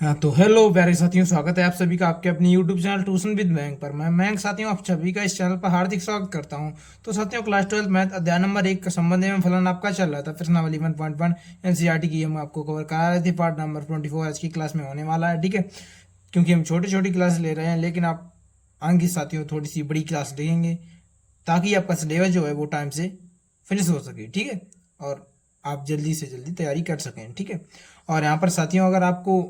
हाँ तो हेलो प्यारे साथियों, स्वागत है आप सभी का आपके अपने YouTube channel tuition with Mayank पर। मैं मयंक साथियों आप सभी का इस चैनल पर हार्दिक स्वागत करता हूं। तो साथियों, क्लास 12 मैथ अध्याय नंबर 1 का संबंध एवं फलन आपका चल रहा था। प्रश्नावली 1.1 एनसीईआरटी की हम आपको कवर करा रहे थे। पार्ट नंबर 24 आज की क्लास में होने वाला है, ठीक है। क्योंकि हम छोटी छोटी क्लास ले रहे हैं, लेकिन आप आगे साथियों थोड़ी सी बड़ी क्लास लेंगे ताकि आपका सिलेबस जो है वो टाइम से फिनिश हो सके, ठीक है। और आप जल्दी से जल्दी तैयारी कर सकें, ठीक है। और यहाँ पर साथियों, अगर आपको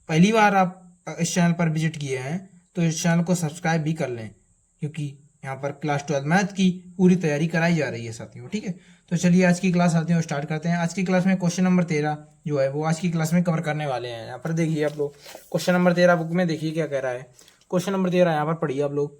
पहली बार आप इस चैनल पर विजिट किए हैं तो इस चैनल को सब्सक्राइब भी कर लें, क्योंकि यहाँ पर क्लास 12 मैथ की पूरी तैयारी कराई जा रही है साथियों, ठीक है। तो चलिए आज की क्लास साथियों स्टार्ट करते हैं। आज की क्लास में क्वेश्चन नंबर 13 जो है वो आज की क्लास में कवर करने वाले हैं। यहाँ पर देखिए आप लोग, क्वेश्चन नंबर 13 बुक में देखिए क्या कह रहा है। क्वेश्चन नंबर 13 यहाँ पर पढ़िए आप लोग।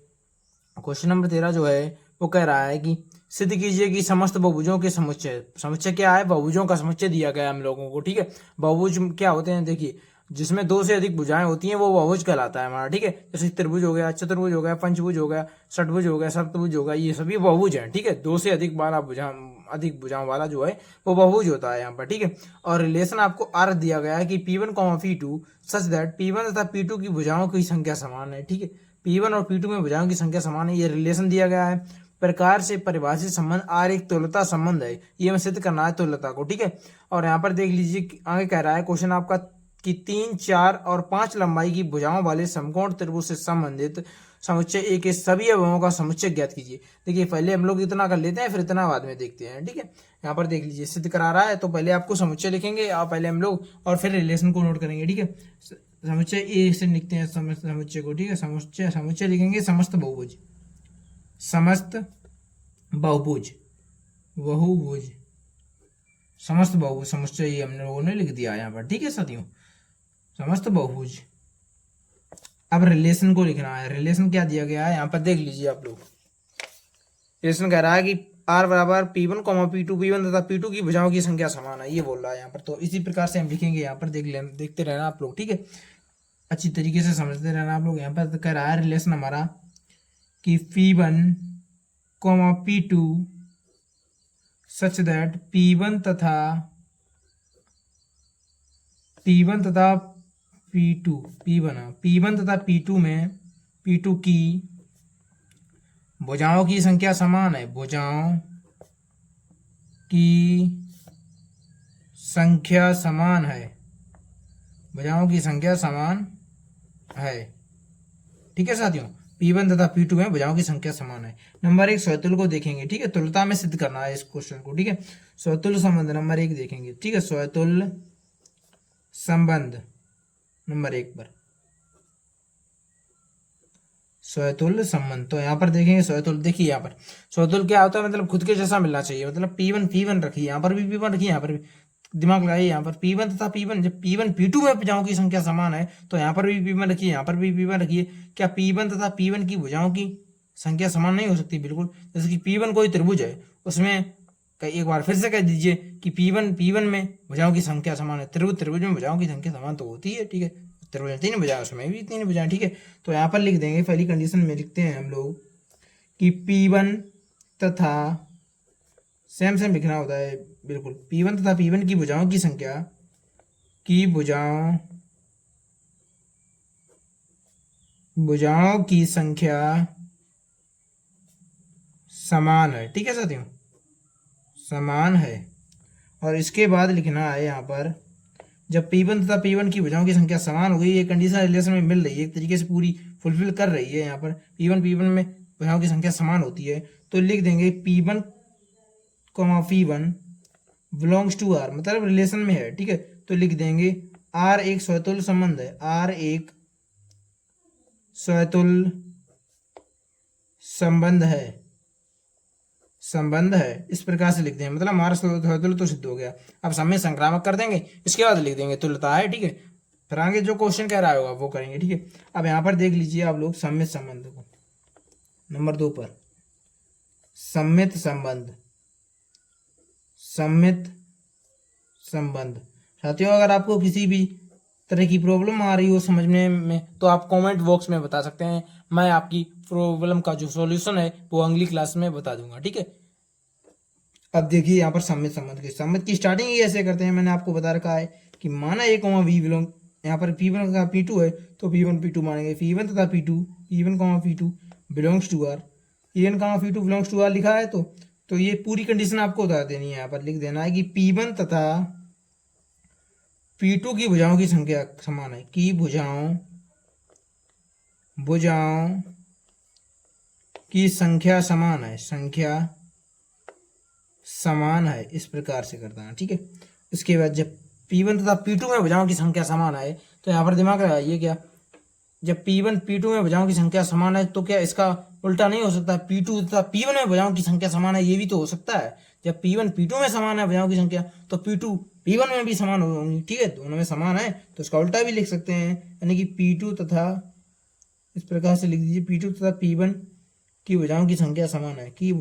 क्वेश्चन नंबर 13 जो है वो कह रहा है कि सिद्ध कीजिए कि समस्त बहुभुजों के समुच्चय, समुच्चय क्या है, बहुभुजों का समुच्चय दिया गया है हम लोगों को, ठीक है। बहुभुज क्या होते हैं, देखिए जिसमें दो से अधिक भुजाएं होती हैं वो बहुभुज कहलाता है हमारा, ठीक है। जैसे त्रिभुज हो गया, चतुर्भुज हो गया, पंचभुज हो गया, षटभुज हो गया, सप्तभुज हो गया, ये सभी बहुभुज हैं, ठीक है। दो से अधिक बार भुजा अधिक भुजाओं वाला जो है वो बहुभुज होता है यहाँ पर, ठीक है। और रिलेशन आपको आर दिया गया है कि P1 P2 such that P1 तथा P2 की भुजाओं की संख्या समान है, ठीक है। P1 और P2 में भुजाओं की संख्या समान है, ये रिलेशन दिया गया है। प्रकार से परिभाषित संबंध आर एक तुल्यता संबंध है, ये हमें सिद्ध करना है तुल्यता को, ठीक है। और यहाँ पर देख लीजिए आगे कह रहा है क्वेश्चन आपका कि 3, 4 और 5 लंबाई की भुजाओं वाले समकोण त्रिभुज से संबंधित समुच्चय ए के सभी अवयवों का समुच्चय ज्ञात कीजिए। देखिए पहले हम लोग इतना कर लेते हैं, फिर इतना बाद में देखते हैं, ठीक है। यहाँ पर देख लीजिए सिद्ध करा रहा है, तो पहले आपको समुच्चय लिखेंगे आप पहले हम लोग, और फिर रिलेशन को नोट करेंगे, ठीक है। समुच्चय ए से लिखते हैं समुच्चय को, ठीक है। समुच्चय समुच्चय लिखेंगे समस्त बहुभुज, समस्त बहुभुज, बहुभुज, समस्त बहुभुज समुच्चय ये हम लोगों ने लिख दिया यहाँ पर, ठीक है साथियों। समस्त बहुभुज। अब रिलेशन को लिखना है। रिलेशन क्या दिया गया है यहाँ पर देख लीजिए आप लोग। रिलेशन कह रहा है कि आर बराबर P1 P2, P1 तथा P2 की भुजाओं की संख्या समान है, ये बोल रहा है यहाँ पर। तो इसी प्रकार से हम लिखेंगे यहाँ पर, देखते रहना आप लोग, ठीक है। अच्छी तरीके से समझते रहना आप लोग। यहाँ पर कह रहा है रिलेशन हमारा कि P1 P2 such that P1 तथा P1 तथा P2 P1 तथा P2 में P2 की भुजाओं की संख्या समान है, भुजाओं की संख्या समान है, भुजाओं की संख्या समान है, ठीक है साथियों। P1 तथा P2 में भुजाओं की संख्या समान है। नंबर 1 स्वतुल्य को देखेंगे, ठीक है। तुल्यता में सिद्ध करना है इस क्वेश्चन को, ठीक है। स्वतुल्य संबंध नंबर 1 देखेंगे, ठीक है। स्वतुल्य संबंध नंबर 1 पर स्वतुल्य संबंध, तो यहाँ पर देखेंगे स्वतुल्य। देखिए यहाँ पर स्वतुल्य क्या होता है, मतलब खुद के जैसा मिलना चाहिए। मतलब P1 रखिए, यहाँ पर भी P1 रखिए, यहाँ पर भी दिमाग लगाइए। यहाँ पर P1 तथा P1, जब P1 P2 में भुजाओं की संख्या समान है तो यहाँ पर भी P1 रखिए, यहाँ पर भी P1 रखिए। क्या P1 तथा P1 की भुजाओं की संख्या समान नहीं हो सकती? बिल्कुल। जैसे कि P1 कोई त्रिभुज है, उसमें एक बार फिर से कह दीजिए कि P1 में भुजाओं की संख्या समान है। त्रिभुज में भुजाओं की संख्या समान तो होती है, ठीक है। त्रिभुज 3 भुजाएं, उसमें भी 3 भुजाएं, ठीक है। तो यहाँ पर लिख देंगे, पहली कंडीशन में लिखते हैं हम लोग कि P1 तथा सेम लिखना होता है, बिल्कुल। P1 तथा P1 की भुजाओं की संख्या, भुजाओं की संख्या समान है, ठीक है साथियों, समान है। और इसके बाद लिखना है यहाँ पर जब P1 तथा P1 की भुजाओं की संख्या समान हो गई, ये कंडीशन रिलेशन में मिल रही है, एक तरीके से पूरी फुलफिल कर रही है। यहाँ पर P1 में भुजाओं की संख्या समान होती है, तो लिख देंगे P1 P1 belongs to R, मतलब रिलेशन में है, ठीक है। तो लिख देंगे R एक स्वतुल्य संबंध है, R एक स्वतुल्य संबंध है, इस प्रकार से लिख देंगे। मतलब हमारा स्वतुल्य तो सिद्ध हो गया। अब समय संक्रामक कर देंगे, इसके बाद लिख देंगे तुल्यता है, ठीक है। फिर आगे जो क्वेश्चन कह रहा होगा वो करेंगे, ठीक है। अब यहाँ पर देख लीजिए आप लोग सम्मित संबंध को, नंबर 2 पर सम्मित संबंध। साथियों अगर आपको किसी भी तरह की प्रॉब्लम आ रही हो समझने में तो आप कमेंट बॉक्स में बता सकते हैं, मैं आपकी प्रॉब्लम का जो सॉल्यूशन है वो अगली क्लास में बता दूंगा, ठीक है। अब देखिए यहाँ पर सम्मित संबंध की स्टार्टिंग ही ऐसे करते हैं। मैंने आपको बता रखा है कि माना A, B बिलोंग यहाँ पर P1 तथा P2 है तो P1 P2 मानेंगे। P1 तथा P2 P1 P2 belongs to R, P1 P2 belongs to R लिखा है तो ये पूरी कंडीशन आपको बता देनी है। यहाँ पर लिख देना है कि P1 तथा P2 की भुजाओं की संख्या समान है, कि भुजाओं की संख्या समान है, संख्या समान है, इस प्रकार से करता है। ठीक है, इसके बाद जब P1 तथा P2 में भुजाओं की संख्या समान है तो यहाँ पर दिमाग लगाइए, क्या जब P1 P2 में भुजाओं की संख्या समान है तो क्या इसका उल्टा नहीं हो सकता? P2 तथा P1 में भुजाओं की संख्या समान है, ये भी तो हो सकता है। जब P1 P2 में समान है भुजाओं की संख्या तो P2 P1 में भी समान होंगी। ठीक है, दोनों में समान है तो इसका उल्टा भी लिख सकते हैं, यानी कि P2 तथा, इस प्रकार से लिख दीजिए, P2 तथा P1 की भुजाओं की संख्या समान है, कि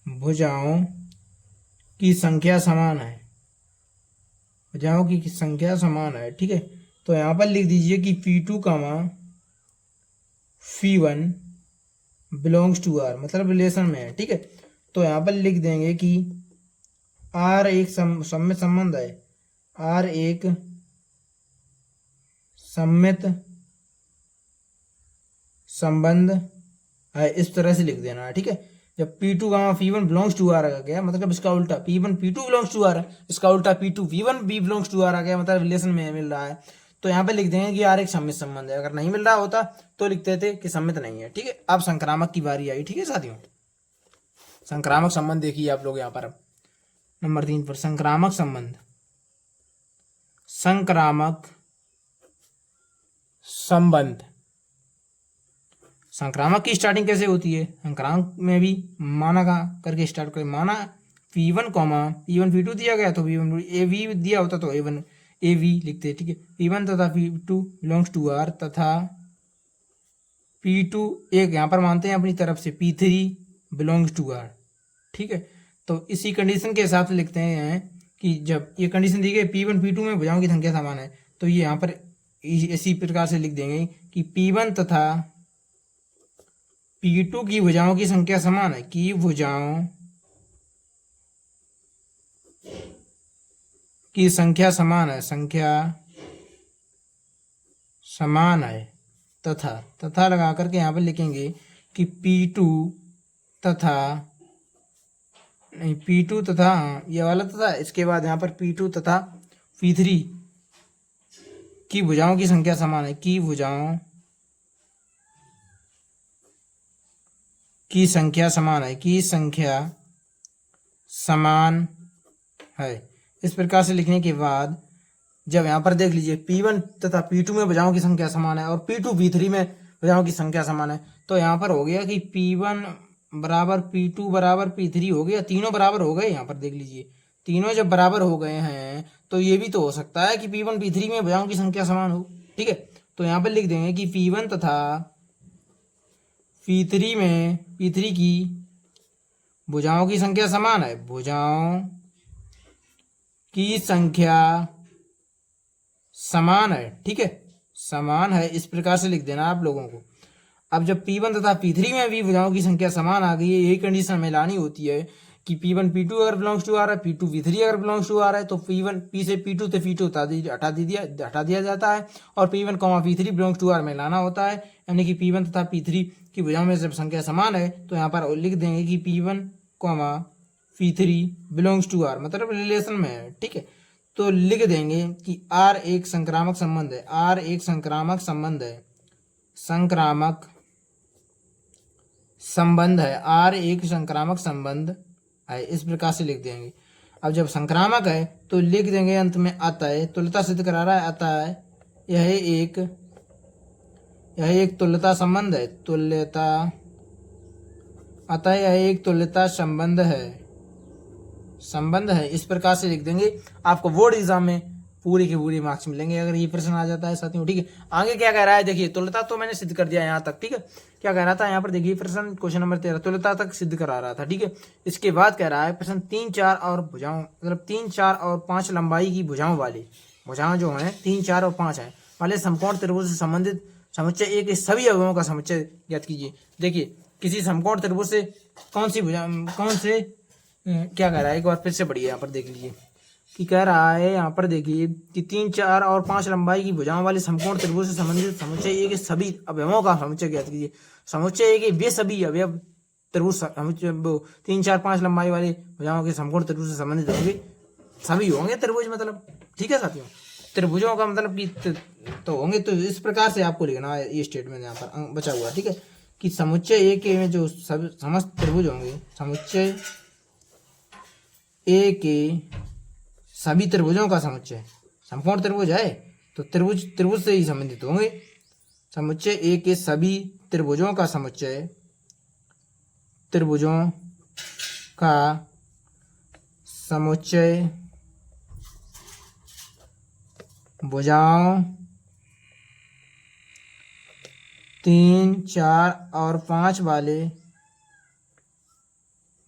भुजाओं की संख्या समान है, भुजाओं की संख्या समान है। ठीक है, तो यहाँ पर लिख दीजिए कि P2 P1 belongs to R, मतलब रिलेशन में है। ठीक है, तो यहाँ पर लिख देंगे कि आर एक सम्मित संबंध है, आर एक सम्मित संबंध है, इस तरह से लिख देना है। ठीक है, जब P2 P1 belongs to are आ गया, मतलब इसका उल्टा P1 P2 belongs to are है, इसका उल्टा P2 P1 भी बिलोंग्स टू आर आ गया, मतलब रिलेशन में मिल रहा है। तो यहाँ पे लिख देंगे कि आर एक सम्मित संबंध है। अगर नहीं मिल रहा होता तो लिखते थे कि सम्मित नहीं है। ठीक है, अब संक्रामक की बारी आई। ठीक है साथियों, संक्रामक संबंध देखिए आप लोग यहाँ पर। नंबर 3 पर संक्रामक संबंध, संक्रामक संबंध। संक्रामक की स्टार्टिंग कैसे होती है? संक्रामक में भी माना का करके स्टार्ट करें। माना P1 P2 दिया गया तो P1 AV दिया होता तो A1 AV लिखते। ठीक है, P1 तथा P2 बिलोंग्स टू आर तथा P2 एक यहाँ पर मानते हैं अपनी तरफ से P3 बिलोंग्स टू आर। ठीक है, तो इसी कंडीशन के हिसाब से लिखते हैं कि जब ये कंडीशन दी गई P1 P2 में भुजाओं की संख्या समान है तो ये यहाँ पर इसी प्रकार से लिख देंगे कि P1 तथा P2 की भुजाओं की संख्या समान है, कि भुजाओं की संख्या समान है, संख्या समान है, तथा लगा करके यहाँ पर लिखेंगे कि P2 तथा ये वाला तथा, इसके बाद यहाँ पर P2 तथा P3 की भुजाओं की संख्या समान है, कि भुजाओं की संख्या समान है, की संख्या समान है। इस प्रकार से लिखने के बाद जब यहाँ पर देख लीजिए P1 तथा P2 में भुजाओं की संख्या समान है और P2 P3 में भुजाओं की संख्या समान है, तो यहाँ पर हो गया कि P1 बराबर P2 बराबर P3 हो गया, तीनों बराबर हो गए। यहाँ पर देख लीजिए तीनों जब बराबर हो गए हैं तो ये भी तो हो सकता है कि P1 P3 में भुजाओं की संख्या समान हो। ठीक है, तो यहाँ पर लिख देंगे कि P1 तथा P3 में P3 की भुजाओं की संख्या समान है, भुजाओं की संख्या समान है। ठीक है, समान है, इस प्रकार से लिख देना आप लोगों को। अब जब P1 तथा P3 में भी भुजाओं की संख्या समान आ गई है, यही कंडीशन हमें लानी होती है कि P1 P2 अगर बिलोंग्स टू आर है, P2 P3 अगर बिलोंग्स टू आर है तो P1 P से P2 से P2 हटा दिया जाता है और P1 P3 belongs to are में लाना होता है, यानी कि P1 तथा P3 की भुजाओं में जब संख्या समान है तो यहाँ पर लिख देंगे कि P1 P3 belongs to R, मतलब रिलेशन में है। ठीक है, तो लिख देंगे कि R एक संक्रामक संबंध है, R एक संक्रामक संबंध है, संक्रामक संबंध है, R एक संक्रामक संबंध है, इस प्रकार से लिख देंगे। अब जब संक्रामक है तो लिख देंगे अंत में अतः, तुल्यता सिद्ध करा रहा है, अतः यह एक तुल्यता संबंध है, अतः यह एक तुल्यता संबंध है, इस प्रकार से लिख देंगे। आपको बोर्ड एग्जाम में पूरे के पूरे मार्क्स मिलेंगे अगर ये प्रश्न आ जाता है साथियों। ठीक है, आगे क्या कह रहा है देखिए, तुल्यता तो मैंने सिद्ध कर दिया यहाँ तक। ठीक है, क्या कह रहा था यहाँ पर देखिए, प्रश्न क्वेश्चन नंबर 13 तुल्यता तक सिद्ध करा रहा था। ठीक है, इसके बाद कह रहा है प्रश्न 3, 4 और भुजाओं, मतलब 3, 4 और 5 लंबाई की भुजाओं वाली, भुजाओं जो हैं 3, 4 और 5 है वाले समकोण त्रिभुज से संबंधित समुच्चय एक के सभी अवयवों का समुच्चय ज्ञात कीजिए। देखिए किसी समकोण त्रिभुज से कौन से क्या कह रहा है, एक बार फिर से पढ़िए, यहाँ पर देख लीजिए कि कह रहा है यहाँ पर देखिए कि 3, 4 और 5 लंबाई की भुजाओं वाले समकोण त्रिभुज से संबंधित समुच्चय ए के सभी अवयवों का समुच्चय ज्ञात कीजिए। समुच्चय ए के वे सभी अवयव त्रिभुज 3, 4, 5 लंबाई वाले भुजाओं के समकोण त्रिभुज से संबंधित होंगे, सभी होंगे त्रिभुज मतलब। ठीक है साथियों, त्रिभुजों का मतलब कि तो होंगे। तो इस प्रकार से आपको लिखना है ये स्टेटमेंट यहाँ पर बचा हुआ। ठीक है, कि समुच्चय ए के में जो सब समस्त त्रिभुज होंगे, समुच्चय ए के सभी त्रिभुजों का समुच्चय, समकोण त्रिभुज है तो त्रिभुज से ही संबंधित होंगे। समुच्चय ए के सभी त्रिभुजों का समुच्चय, त्रिभुजों का समुच्चय भुजाओं 3, 4 और 5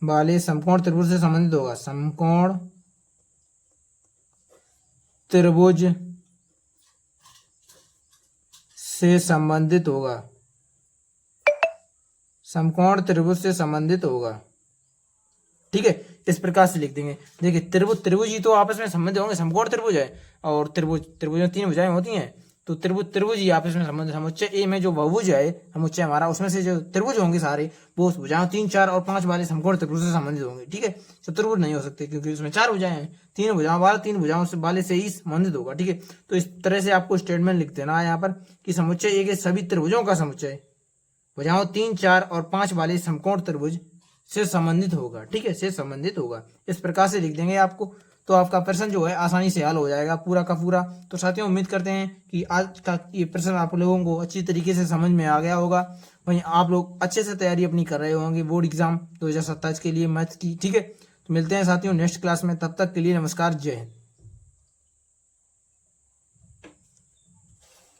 वाले समकोण त्रिभुज से संबंधित होगा। समकोण त्रिभुज से संबंधित होगा, समकोण त्रिभुज से संबंधित होगा। ठीक है, इस प्रकार से लिख देंगे। देखिए त्रिभुज ही तो आपस में संबंधित होंगे, समकोण त्रिभुज है और त्रिभुज में 3 भुजाएं होती हैं तो त्रिभुज ही आपस में संबंधित। समुच्चय ए में जो बहुभुज है, समुच्चय हमारा, उसमें से जो त्रिभुज होंगे सारे वो भुजाएं 3, 4 और 5 वाले समकोण त्रिभुज से संबंधित होंगे। ठीक है, चतुर्भुज नहीं हो सकते क्योंकि उसमें 4 भुजाएं हैं, 3 भुजाओं से वाले से ही संबंधित होगा। ठीक है, तो इस तरह से आपको स्टेटमेंट लिख देना है यहाँ पर कि समुच्चय ए के सभी त्रिभुजों का समुच्चय भुजाओं 3, 4 और 5 वाले समकोण त्रिभुज से संबंधित होगा। ठीक है, से संबंधित होगा, इस प्रकार से लिख देंगे आपको। तो आपका प्रश्न जो है आसानी से हल हो जाएगा पूरा का पूरा। तो साथियों उम्मीद करते हैं कि आज का ये प्रश्न आप लोगों को अच्छी तरीके से समझ में आ गया होगा। वहीं आप लोग अच्छे से तैयारी अपनी कर रहे होंगे बोर्ड एग्जाम 2027 के लिए मैथ की। ठीक है, तो मिलते हैं साथियों नेक्स्ट क्लास में, तब तक के लिए नमस्कार, जय हिंद।